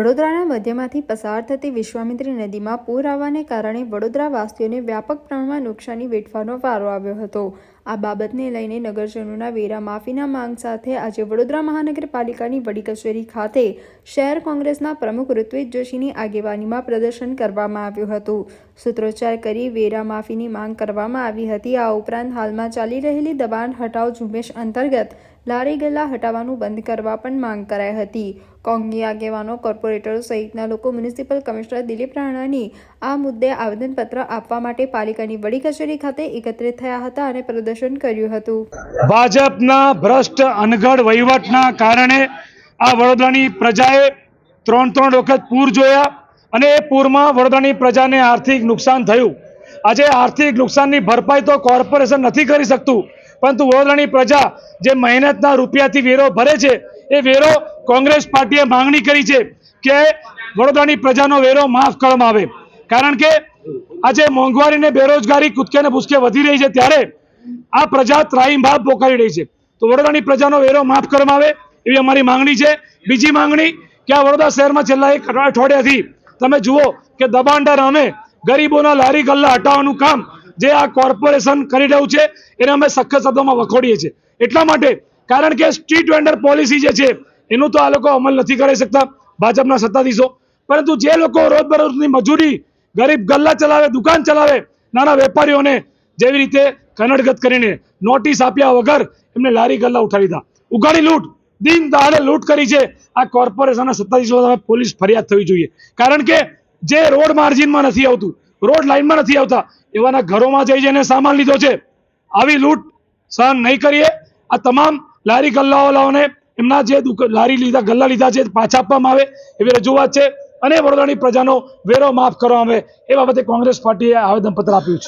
વડોદરાના મધ્યમાંથી પસાર થતી વિશ્વામિત્રી નદીમાં પૂર આવવાને કારણે વડોદરાવાસીઓને વ્યાપક પ્રમાણમાં નુકસાની વેઠવાનો વારો આવ્યો હતો। આ બાબતને લઈને નગરજનોના વેરા માફીના માંગ સાથે આજે વડોદરા મહાનગરપાલિકાની વડી કચેરી ખાતે શહેર કોંગ્રેસના પ્રમુખ ઋત્વિજ જોશીની આગેવાનીમાં પ્રદર્શન કરવામાં આવ્યું હતું। સૂત્રોચ્ચાર કરી વેરા માફીની માંગ કરવામાં આવી હતી। આ ઉપરાંત હાલમાં ચાલી રહેલી દબાણ હટાવ ઝુંબેશ અંતર્ગત લારી ગલ્લા હટાવવાનું બંધ કરવા પણ માંગ કરાઈ હતી। કોંગ્રેસી આગેવાનો, કોર્પોરેટરો સહિતના લોકો મ્યુનિસિપલ કમિશનર દિલીપ રાણાની આ મુદ્દે આવેદનપત્ર આપવા માટે પાલિકાની વડી કચેરી ખાતે એકત્રિત થયા હતા અને પ્રદર્શન કર્યું હતું। ભાજપના ભ્રષ્ટ અનગઢ વહીવટના કારણે આ વડોદરાની પ્રજાએ ત્રણ વખત પૂર જોયા અને એ પૂરમાં વડોદરાની પ્રજાને આર્થિક નુકસાન થયું। આજે આર્થિક નુકસાનની ભરપાઈ તો કોર્પોરેશન નથી કરી શકતું, પરંતુ વડોદરાની પ્રજા જે મહેનતના રૂપિયાથી વેરો ભરે છે એ વેરો કોંગ્રેસ પાર્ટીએ માંગણી કરી છે કે વડોદરાની પ્રજાનો વેરો માફ કરવામાં આવે, કારણ કે આજે મોંઘવારી અને બેરોજગારી કૂદકે ને ભૂસકે વધી રહી છે ત્યારે આ પ્રજા ત્રાહિમામ પોકારી રહી છે। તો વડોદરાની પ્રજાનો વેરો માફ કરવામાં આવે એવી અમારી માંગણી છે। બીજી માંગણી કે આ વડોદરા શહેરમાં છેલ્લા એક અઠવાડિયાથી તમે જુઓ કે દબાણદાર અમે ગરીબોના લારી ગલ્લા હટાવવાનું કામ જે આ કોર્પોરેશન કરી રહ્યું છે એને અમે સખત શબ્દોમાં વખોડીએ છીએ। એટલા માટે કારણ કે સ્ટ્રીટ વેન્ડર પોલિસી જે છે એનું તો આ લોકો અમલ નથી કરી શકતા ભાજપના સત્તાધીશો, પરંતુ જે લોકો રોજબરોજની મજૂરી, ગરીબ ગલ્લા ચલાવે, દુકાન ચલાવે, નાના વેપારીઓને જેવી રીતે કનડગત કરીને નોટિસ આપ્યા વગર એમને લારી ગલ્લા ઉઠાવી દીધા, ઉઘાડી લૂંટ, દિન દહાડે લૂંટ કરી છે। આ કોર્પોરેશનના સત્તાધીશો સામે પોલીસ ફરિયાદ થવી જોઈએ, કારણ કે જે રોડ માર્જિનમાં નથી આવતું, રોડ લાઇનમાં નથી આવતા એવાના ઘરોમાં જઈ જઈને સામાન લીધો છે। આવી લૂંટ સહન નહીં કરીએ। આ તમામ લારી ગલ્લાવાળાઓને એમના જે લારી લીધા ગલ્લા લીધા છે પાછા આપવામાં આવે એવી રજૂઆત છે અને વડોદરાની પ્રજાનો વેરો માફ કરવામાં આવે એ બાબતે કોંગ્રેસ પાર્ટીએ આવેદનપત્ર આપ્યું છે।